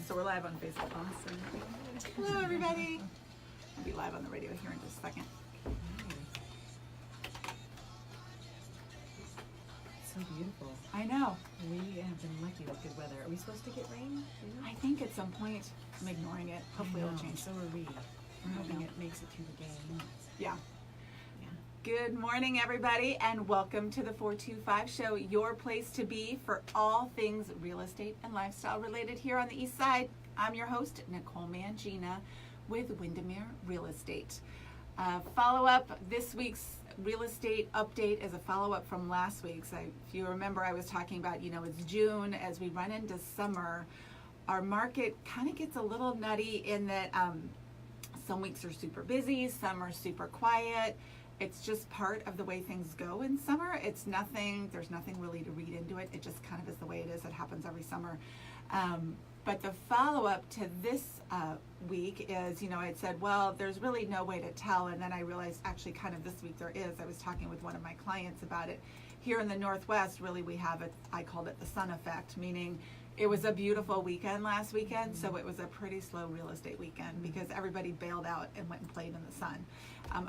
So we're live on Facebook. Awesome. Hello, everybody. I'll be live on the radio here in just a second. So beautiful. I know. We have been lucky with good weather. Are we supposed to get rain? I think at some point I'm ignoring it. Hopefully it'll change. So are we. We're hoping it makes it through the game. Yeah. Good morning, everybody, and welcome to the 425 Show, your place to be for all things real estate and lifestyle related here on the East Side. I'm your host, Nicole Mangina, with Windermere Real Estate. Follow up, this week's real estate update is a follow-up from last week's. If you remember, I was talking about, it's June. As we run into summer, our market kind of gets a little nutty in that some weeks are super busy, some are super quiet. It's just part of the way things go in summer. There's nothing really to read into it. It just kind of is the way it is. It happens every summer. But the follow-up to this week is, I had said, well, there's really no way to tell. And then I realized actually kind of this week there is. I was talking with one of my clients about it. Here in the Northwest, really we have it, I called it the sun effect, meaning it was a beautiful weekend last weekend, so it was a pretty slow real estate weekend because everybody bailed out and went and played in the sun.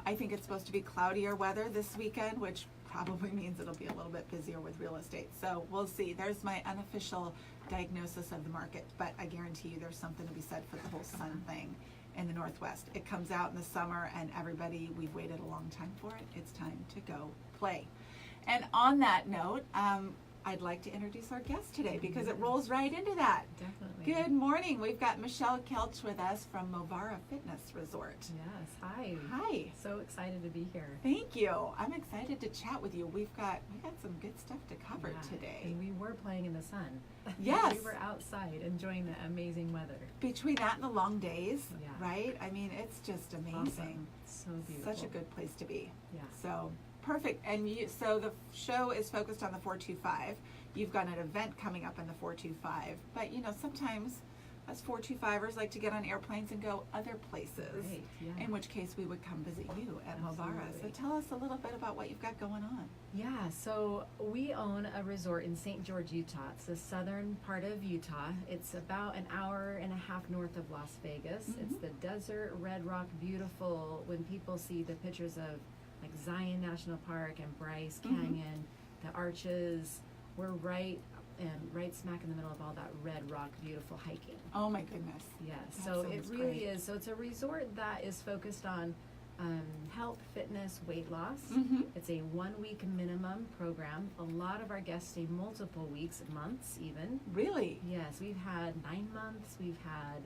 I think it's supposed to be cloudier weather this weekend, which probably means it'll be a little bit busier with real estate. So we'll see. There's my unofficial diagnosis of the market, but I guarantee you there's something to be said for the whole sun thing in the Northwest. It comes out in the summer and everybody, we've waited a long time for it. It's time to go play. And on that note, I'd like to introduce our guest today because it rolls right into that. Definitely. Good morning. We've got Michelle Kelsch with us from Movara Fitness Resort. Yes. Hi. Hi. So excited to be here. Thank you. I'm excited to chat with you. We got some good stuff to cover today. And we were playing in the sun. Yes. We were outside enjoying the amazing weather. Between that and the long days, Yeah. right? I mean, it's just amazing. Awesome. So beautiful. Such a good place to be. Yeah. So perfect. And so the show is focused on the 425. You've got an event coming up in the 425, but sometimes us 425ers like to get on airplanes and go other places. Right, yeah. In which case we would come visit you at Movara. So Absolutely. tell us a little bit about what you've got going on. Yeah, so we own a resort in St. George, Utah. It's the southern part of Utah. It's about an hour and a half north of Las Vegas. It's the desert, red rock, beautiful. When people see the pictures of like Zion National Park and Bryce Canyon, the arches, we're right smack in the middle of all that red rock, beautiful hiking. Oh my goodness. Yeah, That so it sounds really great. is. So it's a resort that is focused on health, fitness, weight loss. It's a 1 week minimum program. A lot of our guests stay multiple weeks, months even. Really? Yes, we've had 9 months. We've had,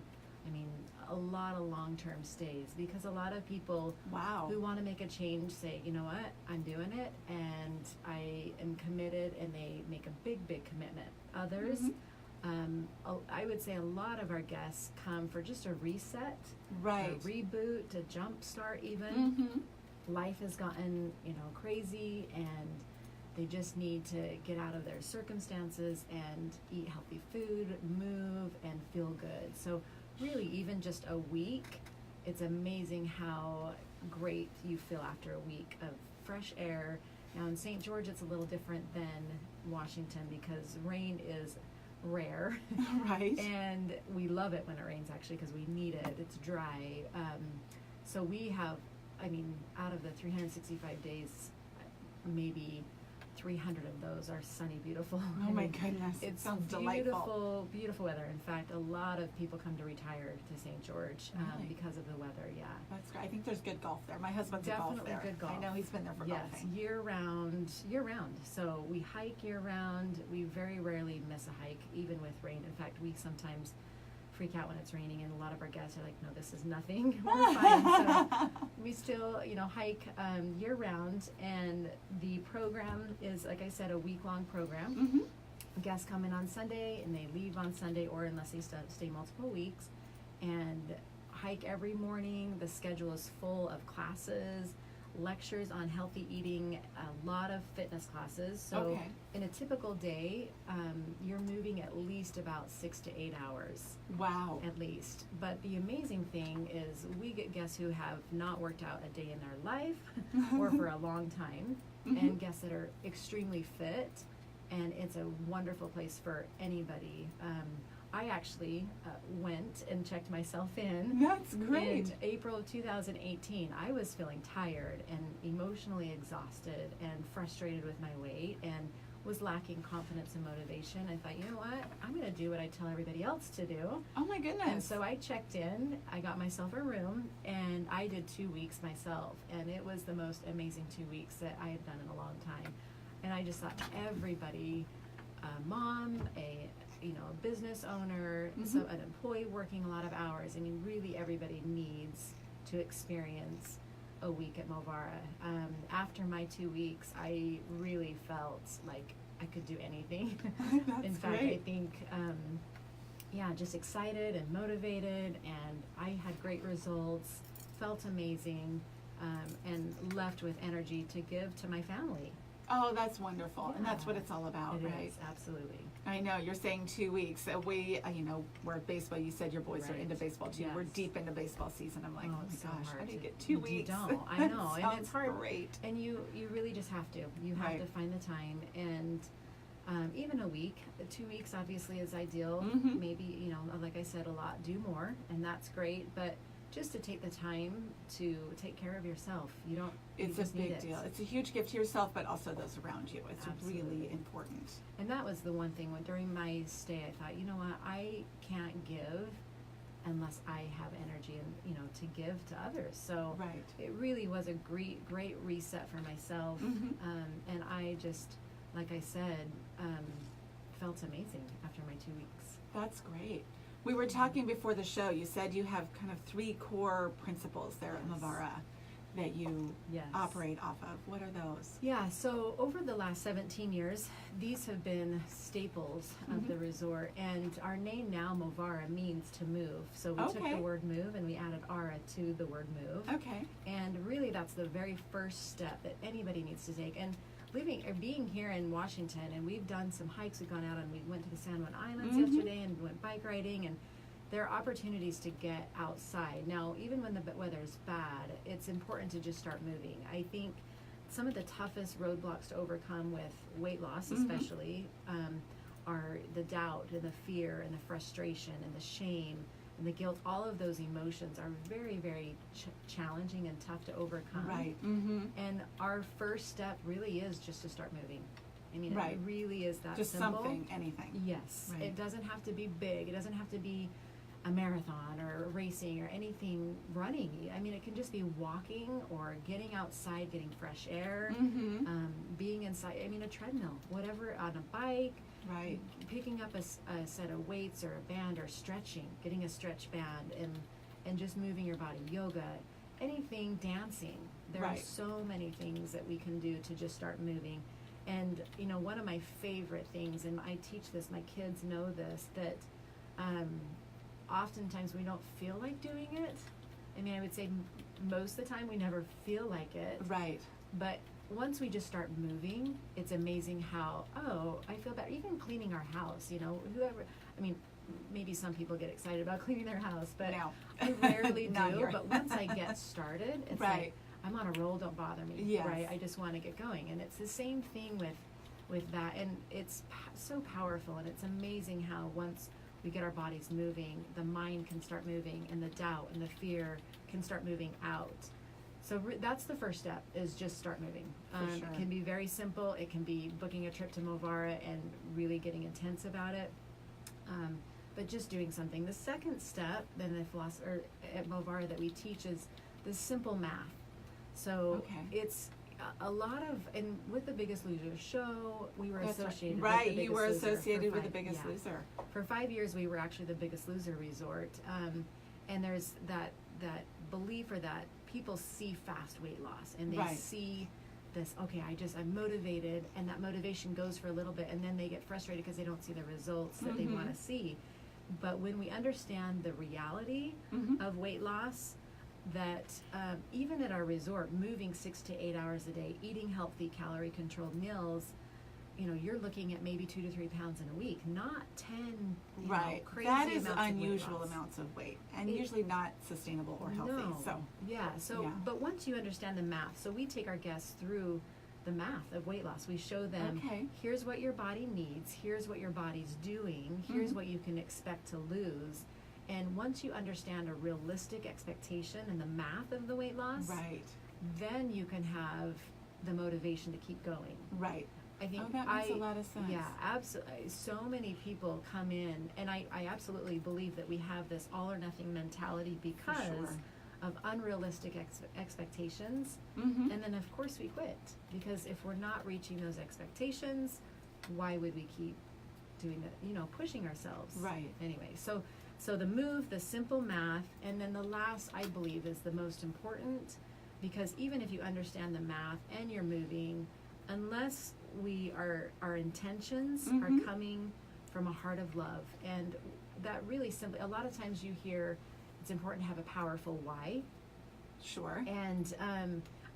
a lot of long-term stays because a lot of people Wow. who want to make a change say, you know what, I'm doing it and I am committed, and they make a big, big commitment. Others, I would say a lot of our guests come for just a reset, Right. a reboot, a jump start even. Life has gotten, crazy, and they just need to get out of their circumstances and eat healthy food, move, and feel good. So really, even just a week, it's amazing how great you feel after a week of fresh air. Now in St. George, it's a little different than Washington because rain is rare. Right. And we love it when it rains, actually, because we need it. It's dry. So we have, out of the 365 days, maybe 300 of those are sunny, beautiful. Oh my goodness. It sounds beautiful, delightful. beautiful weather. In fact, a lot of people come to retire to St. George Really? because of the weather. Yeah. That's great. I think there's good golf there. My husband's a golf Definitely there. good golf. I know he's been there for Yes, golfing. year round. So we hike year round. We very rarely miss a hike, even with rain. In fact, we sometimes freak out when it's raining, and a lot of our guests are like, no, this is nothing. We're fine. So we still, hike year round, and the program is, like I said, a week-long program. Guests come in on Sunday, and they leave on Sunday, or unless they stay multiple weeks, and hike every morning. The schedule is full of classes, lectures on healthy eating, a lot of fitness classes. So Okay. in a typical day, you're moving at least about 6 to 8 hours, Wow. at least. But the amazing thing is we get guests who have not worked out a day in their life or for a long time, and guests that are extremely fit, and it's a wonderful place for anybody. I I actually went and checked myself in. That's great. In April of 2018, I was feeling tired and emotionally exhausted and frustrated with my weight and was lacking confidence and motivation. I thought, you know what? I'm going to do what I tell everybody else to do. Oh my goodness. And so I checked in, I got myself a room, and I did 2 weeks myself. And it was the most amazing 2 weeks that I had done in a long time. And I just thought everybody, a mom, a business owner, so an employee working a lot of hours, I mean, really everybody needs to experience a week at Movara. After my 2 weeks, I really felt like I could do anything. That's In fact, great. I think, just excited and motivated, and I had great results, felt amazing, and left with energy to give to my family. Oh, that's wonderful. And that's Yeah. what it's all about, It right? is, absolutely. I know, you're saying 2 weeks. We're at baseball. You said your boys are Right. into baseball too. Yes. We're deep into baseball season. I'm like, oh, it's my so gosh, hard how do you to- get 2 you weeks? don't. I know, That and it's sounds hard. great. And you really just have to. You have Right. to find the time, and even a week, 2 weeks obviously is ideal. Mhm. Maybe, like I said, a lot, do more, and that's great, but just to take the time to take care of yourself. You It's a just need big it. deal. It's a huge gift to yourself, but also those around you. It's really Absolutely. important. And that was the one thing during my stay, I thought, you know what, I can't give unless I have energy and, to give to others. So Right. it really was a great reset for myself. Mhm. And I just, like I said, felt amazing after my 2 weeks. That's great. We were talking before the show. You said you have kind of 3 core principles there at Yes. Movara that you Yes. operate off of. What are those? Yeah, so over the last 17 years, these have been staples of the resort, and our name now, Movara, means to move. So we took Okay. the word move and we added ara to the word move. Okay. And really that's the very first step that anybody needs to take. And being here in Washington, and we've done some hikes, we've gone out and we went to the San Juan Islands yesterday and went bike riding, and there are opportunities to get outside. Now, even when the weather's bad, it's important to just start moving. I think some of the toughest roadblocks to overcome with weight loss, especially, are the doubt and the fear and the frustration and the shame and the guilt. All of those emotions are very, very challenging and tough to overcome. Right. Mm-hmm. And our first step really is just to start moving. I mean, Right. it really is that Just simple. something, anything. Yes. Right. It doesn't have to be big. It doesn't have to be a marathon or racing or anything running. I mean, it can just be walking or getting outside, getting fresh air, Mm-hmm. being inside. I mean, a treadmill, whatever, on a bike, Right. picking up a set of weights or a band, or stretching, getting a stretch band, and just moving your body, yoga, anything, dancing. There are Right. so many things that we can do to just start moving. And one of my favorite things, and I teach this, my kids know this, that oftentimes we don't feel like doing it. I mean, I would say most of the time we never feel like it, Right. but once we just start moving, it's amazing how, I feel better. Even cleaning our house, maybe some people get excited about cleaning their house, but No. I rarely Not do. here. But once I get started, it's Right. like, I'm on a roll, don't bother me, Yes. right? I just want to get going. And it's the same thing with that. And it's so powerful, and it's amazing how once we get our bodies moving, the mind can start moving, and the doubt and the fear can start moving out. So that's the first step, is just start moving. For sure. It can be very simple. It can be booking a trip to Movara and really getting intense about it. But just doing something. The second step, then the philosopher at Movara that we teach, is the simple math. So Okay. it's a lot of, and with the Biggest Loser show, we were That's associated right. with the Biggest You were Loser associated for with the 5 Biggest yeah. Loser. For 5 years, we were actually the Biggest Loser resort, and there's that belief, or that people see fast weight loss, and they Right. see this. Okay, I'm motivated, and that motivation goes for a little bit, and then they get frustrated because they don't see the results that they want to see. But when we understand the reality Mhm. of weight loss, that even at our resort, moving 6 to 8 hours a day, eating healthy, calorie-controlled meals, you're looking at maybe 2 to 3 pounds in a week, not 10. Right. Crazy That is amounts of weight unusual loss. amounts of weight, and It- usually not sustainable or healthy. No. So Yeah. So, Yeah. but once you understand the math, so we take our guests through the math of weight loss. We show them, here's what your body needs, here's what your body's doing, here's what you can expect to lose. And once you understand a realistic expectation and the math of the weight loss, then you can have the motivation to keep going. Right. I think that makes a lot of sense. Yeah, absolutely. So many people come in, and I absolutely believe that we have this all or nothing mentality because of unrealistic expectations. And then, of course, we quit. Because if we're not reaching those expectations, why would we keep doing it, pushing ourselves? Right. Anyway, so the move, the simple math, and then the last, I believe, is the most important, because even if you understand the math and you're moving, unless our intentions are coming from a heart of love, and that really simply, a lot of times you hear it's important to have a powerful why. Sure. And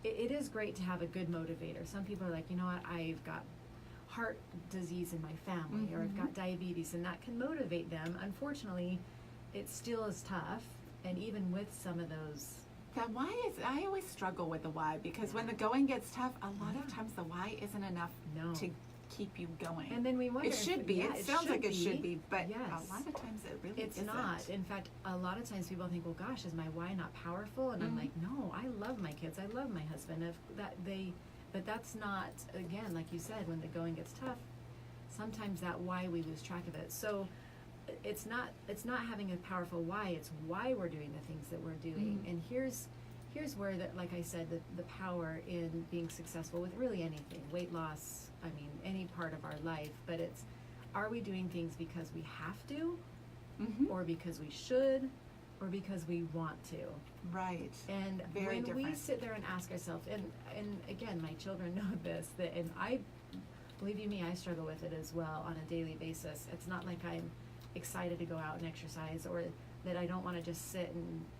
it is great to have a good motivator. Some people are like, you know what, I've got heart disease in my family, or I've got diabetes, and that can motivate them. Unfortunately, it still is tough, and even with some of those. That why I always struggle with the why, because when the going gets tough, a lot of times the why isn't enough to keep you going. And then we wonder. It should be. It sounds like it should be, but yes. A lot of times it really isn't. It's not. In fact, a lot of times people think, well, gosh, is my why not powerful? And I'm like, no, I love my kids. I love my husband. But that's not, again, like you said, when the going gets tough, sometimes that why we lose track of it. So it's not having a powerful why, it's why we're doing the things that we're doing. And here's where that, like I said, the power in being successful with really anything, weight loss, any part of our life, but it's, are we doing things because we have to, or because we should, or because we want to? Right. And when we sit there and ask ourselves, and again, my children know this, and I, believe you me, I struggle with it as well on a daily basis. It's not like I'm excited to go out and exercise, or that I don't want to just sit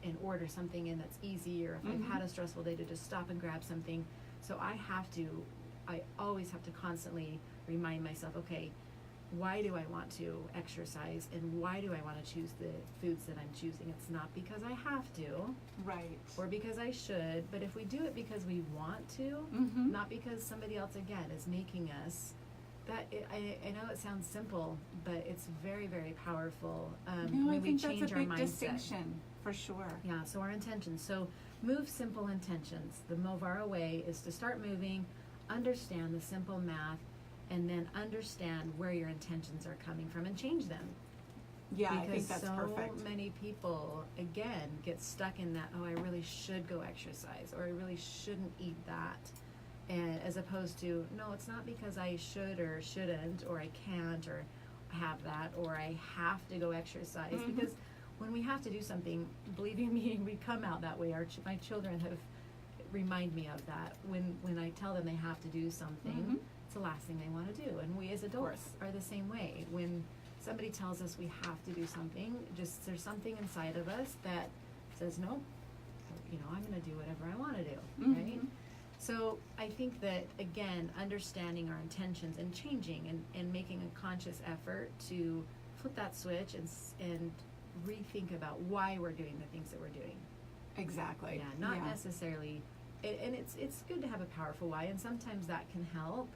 and order something in that's easy, or if I've had a stressful day, to just stop and grab something. So I always have to constantly remind myself, okay, why do I want to exercise, and why do I want to choose the foods that I'm choosing? It's not because I have to, right, or because I should, but if we do it because we want to, not because somebody else, again, is making us, I know it sounds simple, but it's very, very powerful when we change our mindset. Distinction, for sure. Yeah, so our intentions. So move simple intentions. The Movara way is to start moving, understand the simple math, and then understand where your intentions are coming from and change them. Yeah, because I think that's perfect. So many people, again, get stuck in that, oh, I really should go exercise, or I really shouldn't eat that. And as opposed to, no, it's not because I should or shouldn't, or I can't, or have that, or I have to go exercise. Because when we have to do something, believe you me, we come out that way. My children have remind me of that. When I tell them they have to do something, it's the last thing they want to do. And we as adults are the same way. When somebody tells us we have to do something, just there's something inside of us that says, no, I'm going to do whatever I want to do, right? So I think that, again, understanding our intentions and changing and making a conscious effort to flip that switch and rethink about why we're doing the things that we're doing. Exactly. Yeah, not necessarily, and it's good to have a powerful why, and sometimes that can help,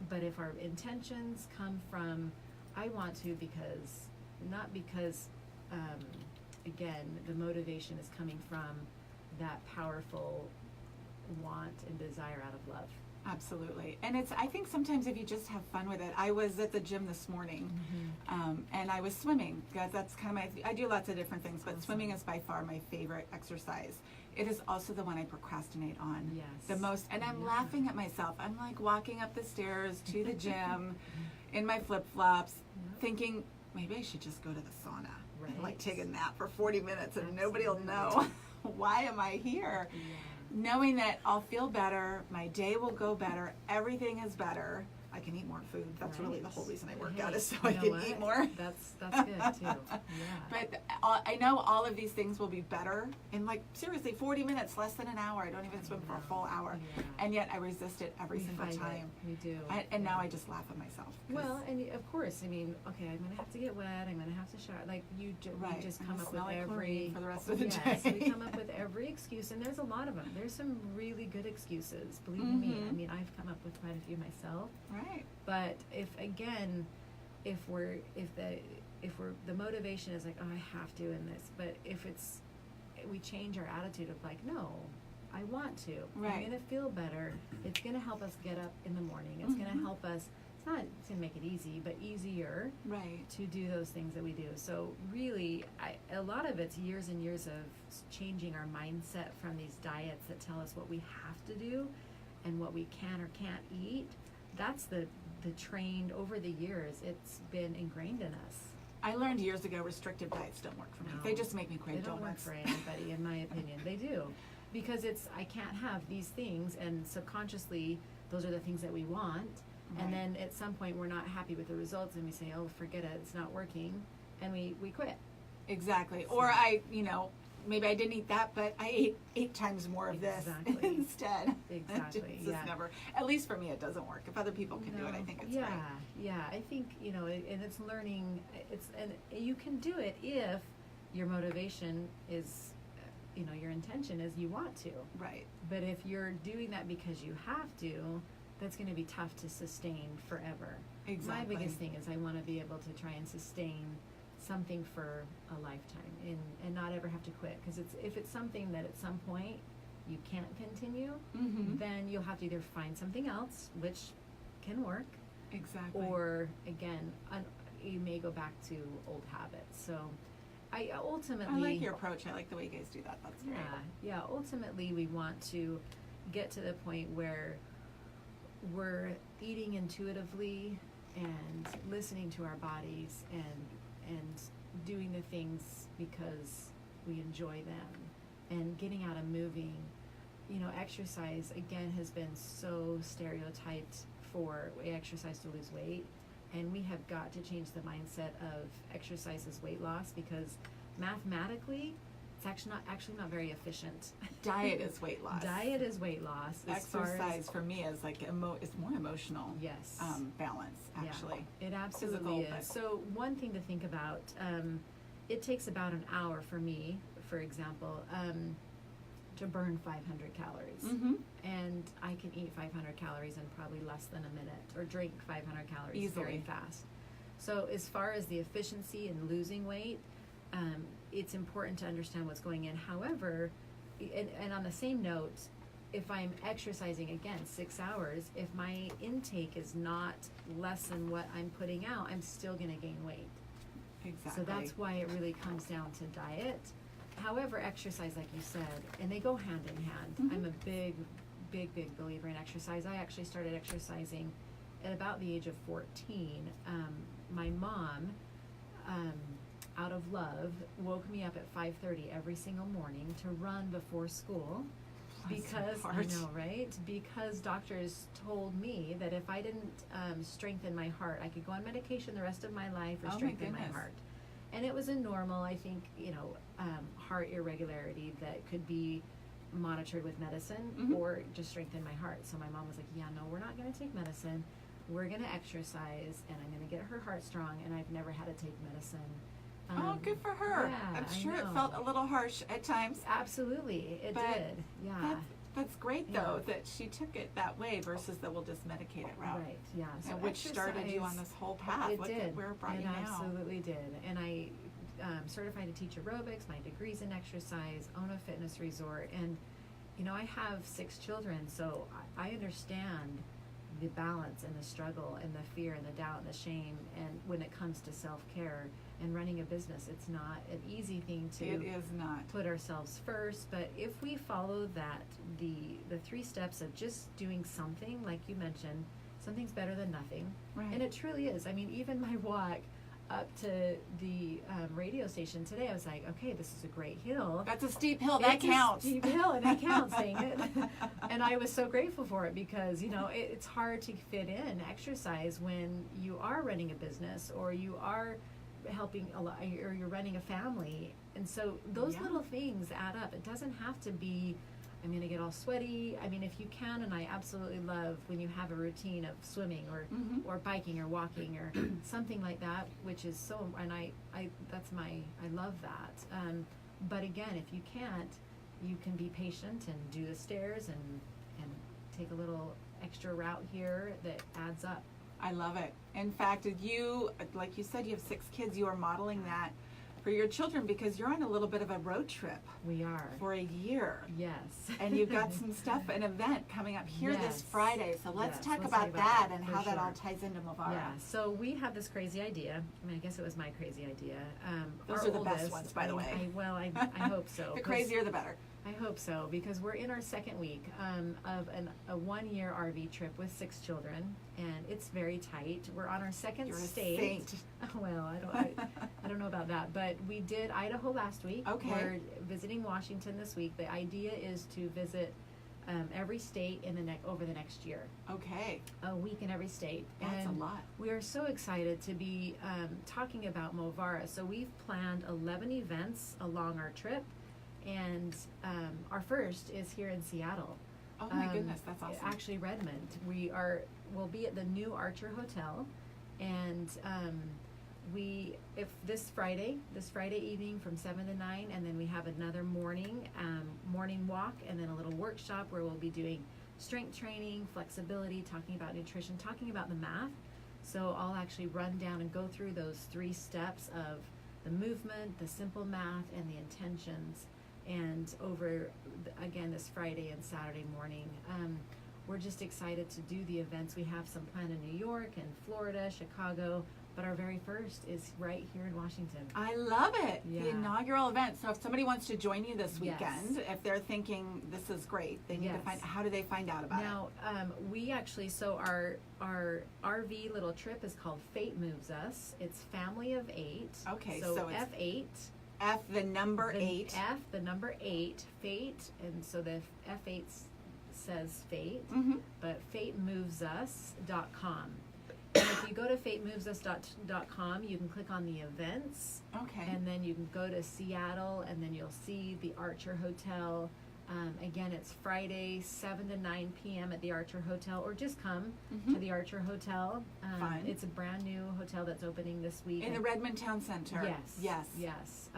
but if our intentions come from, I want to because, not because, again, the motivation is coming from that powerful want and desire out of love. Absolutely. And I think sometimes if you just have fun with it. I was at the gym this morning, and I was swimming, because that's kind of I do lots of different things, but swimming is by far my favorite exercise. It is also the one I procrastinate on the most, and I'm laughing at myself. I'm like walking up the stairs to the gym in my flip-flops, thinking maybe I should just go to the sauna and like take a nap for 40 minutes and nobody will know why am I here. Knowing that I'll feel better, my day will go better, everything is better. I can eat more food. That's really the whole reason I work out, is so I can eat more. That's good. good too. Yeah. But I know all of these things will be better in like seriously 40 minutes, less than an hour. I don't even swim for a full hour, and yet I resist it every single fight time. We do. And now I just laugh at myself. Well, and of course, I mean, okay, I'm gonna have to get wet. I'm gonna have to shower. Like you just come up with every for the rest of the yes, day. we come up with every excuse, and there's a lot of them. There's some really good excuses. Believe me. I mean, I've come up with quite a few myself. Right. But if the motivation is like, oh, I have to in this, but if we change our attitude of like, no, I want to. Right. I'm gonna feel better. It's gonna help us get up in the morning. It's gonna help us. It's gonna make it easy, but easier. Right. To do those things that we do. So really, a lot of it's years and years of changing our mindset from these diets that tell us what we have to do and what we can or can't eat. That's the trained over the years. It's been ingrained in us. I learned years ago restrictive diets don't work for me. No, They just make me crave they don't donuts. work for anybody, in my opinion. They do, because I can't have these things, and subconsciously those are the things that we want. Right. And then at some point we're not happy with the results, and we say, oh, forget it, it's not working, and we quit. Exactly. So. Or maybe I didn't eat that, but I ate 8 times more of this instead. Exactly. It's just never, at least for me, it doesn't work. If other people can do it, I think it's great. Yeah. I think, and it's learning, and you can do it if your motivation is, your intention is you want to. Right. But if you're doing that because you have to, that's going to be tough to sustain forever. Exactly. My biggest thing is I want to be able to try and sustain something for a lifetime and not ever have to quit, because if it's something that at some point you can't continue, then you'll have to either find something else which can work, exactly, or again you may go back to old habits. So I like your approach. I like the way you guys do that. That's great. Yeah, ultimately we want to get to the point where we're eating intuitively and listening to our bodies and doing the things because we enjoy them and getting out and moving. Exercise again has been so stereotyped for exercise to lose weight, and we have got to change the mindset of exercise as weight loss, because mathematically it's actually not very efficient. Diet is weight loss. Diet is weight loss. Exercise for me is like it's more emotional. Yes. Balance actually. Yeah, it absolutely is. So one thing to think about, it takes about an hour for me, for example, to burn 500 calories. And I can eat 500 calories in probably less than a minute, or drink 500 calories easily, very fast. So as far as the efficiency in losing weight, it's important to understand what's going in. However, and on the same note, if I'm exercising again 6 hours, if my intake is not less than what I'm putting out, I'm still going to gain weight. Exactly. So that's why it really comes down to diet. However, exercise, like you said, and they go hand in hand. I'm a big believer in exercise. I actually started exercising at about the age of 14. My mom, out of love, woke me up at 5:30 every single morning to run before school. Because I know, right? Because doctors told me that if I didn't strengthen my heart, I could go on medication the rest of my life or strengthen my heart. And it was a normal, I think, heart irregularity that could be monitored with medicine or just strengthen my heart. So my mom was like, yeah, no, we're not going to take medicine. We're going to exercise, and I'm going to get her heart strong, and I've never had to take medicine. Good for her. Yeah, I'm sure it felt a little harsh at times. Absolutely, it did. Yeah. That's great though, that she took it that way versus that we'll just medicate it route. Right. Yeah. So which started you on this whole path. It did. Where it brought you now. It absolutely did. And I certified to teach aerobics. My degree's in exercise. Own a fitness resort, and I have 6 children, so I understand the balance and the struggle and the fear and the doubt and the shame, and when it comes to self-care and running a business, it's not an easy thing to It is not. put ourselves first. But if we follow that, the 3 steps of just doing something, like you mentioned, something's better than nothing. Right. And it truly is. I mean, even my walk up to the radio station today, I was like, okay, this is a great hill. That's a steep hill. That counts. A steep hill, and it counts, dang it. And I was so grateful for it, because it's hard to fit in exercise when you are running a business, or you are helping a lot, or you're running a family. And so those little things add up. It doesn't have to be, I'm going to get all sweaty. I mean, if you can, and I absolutely love when you have a routine of swimming or biking or walking or something like that, which is so, and I love that. But again, if you can't, you can be patient and do the stairs and take a little extra route here that adds up. I love it. In fact, you, like you said, you have 6 kids. You are modeling that for your children because you're on a little bit of a road trip. We are. For a year. Yes. And you've got some stuff, an event coming up here this Friday. So let's talk let's about that and how that sure. all ties into Movara. Yeah. So we have this crazy idea. I mean, I guess it was my crazy idea. Those our are the oldest, best ones, by the way. I hope so. The crazier, the better. I hope so, because we're in our second week of a 1-year RV trip with 6 children, and it's very tight. We're on our second You're state. A saint. Well, I don't know about that, but we did Idaho last week. Okay. We're visiting Washington this week. The idea is to visit every state in over the next year. Okay. A week in every state. That's and a lot. We are so excited to be talking about Movara. So we've planned 11 events along our trip. And our first is here in Seattle. Oh my goodness, that's awesome. Actually, Redmond. We'll be at the new Archer Hotel, and this Friday evening from 7 to 9, and then we have another morning walk, and then a little workshop where we'll be doing strength training, flexibility, talking about nutrition, talking about the math. So I'll actually run down and go through those 3 steps of the movement, the simple math, and the intentions. And over, again, this Friday and Saturday morning, we're just excited to do the events. We have some planned in New York and Florida, Chicago, but our very first is right here in Washington. I love it. Yeah. The inaugural event. So if somebody wants to join you this Yes. weekend, if they're thinking this is great, they need to Yes. how do they find out about Now, we actually, so our RV little trip is called Fate Moves Us. It's family of 8. Okay, so so it's F8. F, the number The 8. F, the number 8, Fate, and so the F8 says Fate, Mm-hmm. but fatemovesus.com. And if you go to fatemovesus.com, you can click on the events, Okay. and then you can go to Seattle, and then you'll see the Archer Hotel. Again, it's Friday, 7 to 9 p.m. at the Archer Hotel, or just come to the Archer Hotel. Fine. It's a brand new hotel that's opening this week. In the Redmond Town Center. Yes. Yes. Yes.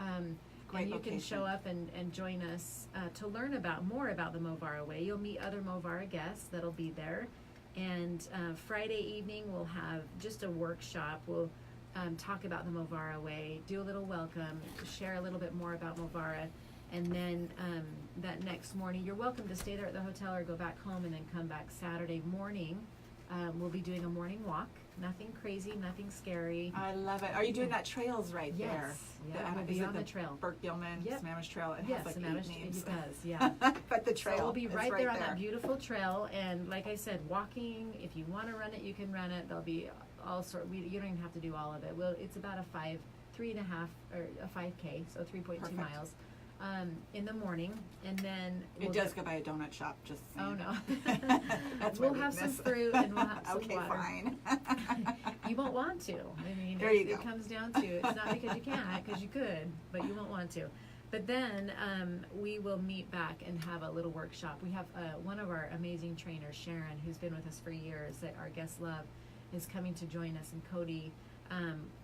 Great and you location. can show up and join us to learn more about the Movara Way. You'll meet other Movara guests that'll be there. And Friday evening, we'll have just a workshop. We'll talk about the Movara Way, do a little welcome, share a little bit more about Movara. And then that next morning, you're welcome to stay there at the hotel or go back home and then come back Saturday morning. We'll be doing a morning walk. Nothing crazy, nothing scary. I love it. Are you doing that trails right Yes. there? Yeah, we'll be on the trail. Burke Gilman, Yep. Sammamish Trail. It Yes, has like Sammamish, 8 names. it does, yeah. But the trail So we'll be is right there on there. that beautiful trail, and like I said, walking. If you want to run it, you can run it. There'll be all you don't even have to do all of it. It's about a 3.5 or a 5K, so 3.2 Perfect. miles, in the morning, and then It does go by a donut shop, just saying. Oh no, That's we'll my have some weakness. fruit and we'll have some Okay, water. fine. You won't want to. I mean, There you it go. comes down to it's not because you can't, because you could, but you won't want to. But then we will meet back and have a little workshop. We have one of our amazing trainers, Sharon, who's been with us for years, that our guests love, is coming to join us, and Cody.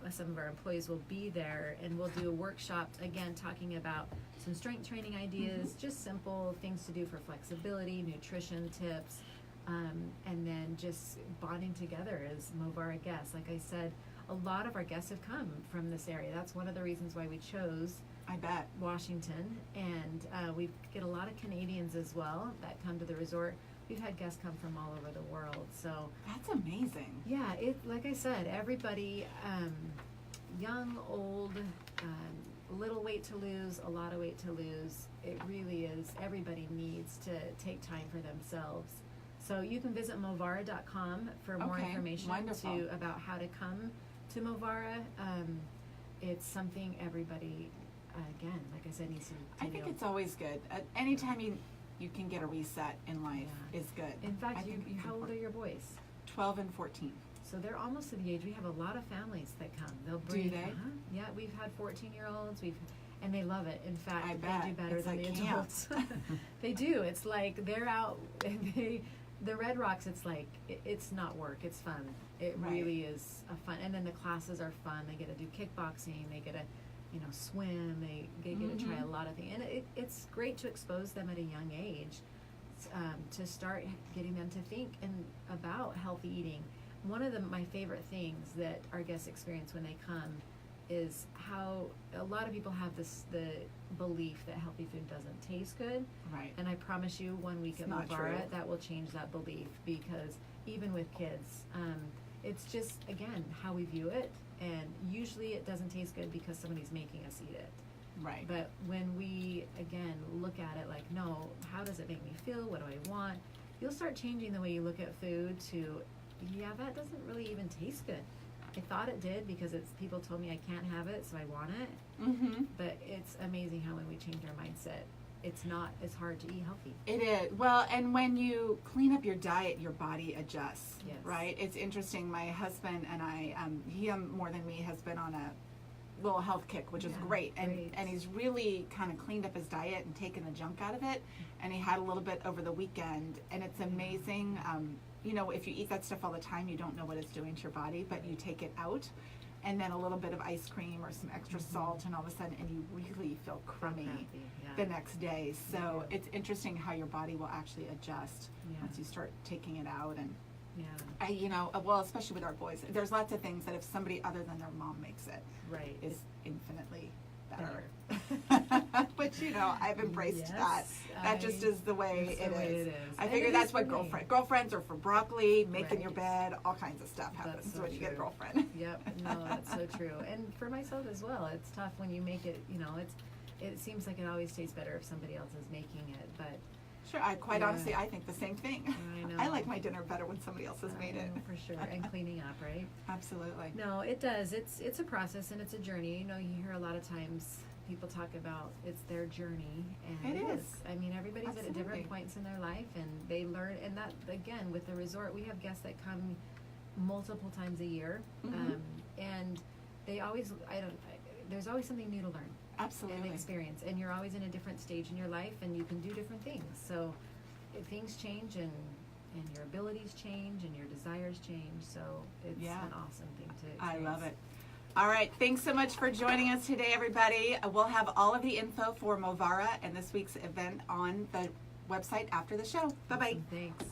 Some of our employees will be there, and we'll do a workshop again talking about some strength training ideas, just simple things to do for flexibility, nutrition tips, and then just bonding together as Movara guests. Like I said, a lot of our guests have come from this area. That's one of the reasons why we chose I bet. Washington, and we get a lot of Canadians as well that come to the resort. We've had guests come from all over the world, so That's amazing. yeah, like I said, everybody, young, old, little weight to lose, a lot of weight to lose. It really is, everybody needs to take time for themselves. So you can visit Movara.com for more Okay, information wonderful. about how to come to Movara. It's something everybody, again, like I said, needs to I think do. it's always good. Anytime you can get a reset in life Yeah. is good. In fact, I think it's how old are important. your boys? 12 and 14. So they're almost to the age, we have a lot of families that come. They'll Do bring, they? Yeah, we've had 14-year-olds, and they love it. In fact, I bet. they do better It's than like the camp. adults. They do. It's like they're out, and the Red Rocks, it's like, it's not work, it's fun. It Right. really is a fun, and then the classes are fun. They get to do kickboxing, they get to, swim, they get to try a lot of things. And it's great to expose them at a young age, to start getting them to think about healthy eating. One of my favorite things that our guests experience when they come is how a lot of people have the belief that healthy food doesn't taste good. Right. And I promise you, 1 week It's at not Movara, true. that will change that belief, because even with kids, it's just, again, how we view it. And usually it doesn't taste good because somebody's making us eat it. Right. But when we, again, look at it like, no, how does it make me feel? What do I want? You'll start changing the way you look at food to, yeah, that doesn't really even taste good. I thought it did because people told me I can't have it, so I want it. Mm-hmm. But it's amazing how when we change our mindset, it's not as hard to eat healthy. It is. Well, and when you clean up your diet, your body adjusts, Yes. right? It's interesting. My husband and I, he more than me, has been on a little health kick, which is Yeah, great. And great. and he's really kind of cleaned up his diet and taken the junk out of it. And he had a little bit over the weekend. And it's amazing. If you eat that stuff all the time, you don't know what it's doing to your body, but you take it out. And then a little bit of ice cream or some extra salt, and all of a sudden, and you really feel crummy the next day. So it's interesting how your body will actually adjust once you start taking it out. And especially with our boys, there's lots of things that if somebody other than their mom makes it, Right. is infinitely better. But I've embraced that. That just is the way it is. I figure that's what girlfriends are for. Broccoli, making your bed, all kinds of stuff happens so when you get a true. girlfriend. Yep, no, that's so true. And for myself as well, it's tough when you make it, it seems like it always tastes better if somebody else is making it, but Sure, honestly, I think the same thing. I know. I like my dinner better when somebody else has made it. for sure. And cleaning up, right? Absolutely. No, it does. It's a process and it's a journey. You hear a lot of times people talk about it's their journey, and It is. I mean, everybody's at Absolutely. different points in their life, and they learn. And that, again, with the resort, we have guests that come multiple times a year, and they always, there's always something new to learn. Absolutely. And experience, and you're always in a different stage in your life, and you can do different things. So if things change, and your abilities change, and your desires change, so it's an awesome thing to experience. I love it. All right, thanks so much for joining us today, everybody. We'll have all of the info for Movara and this week's event on the website after the show. Bye-bye. Awesome, thanks.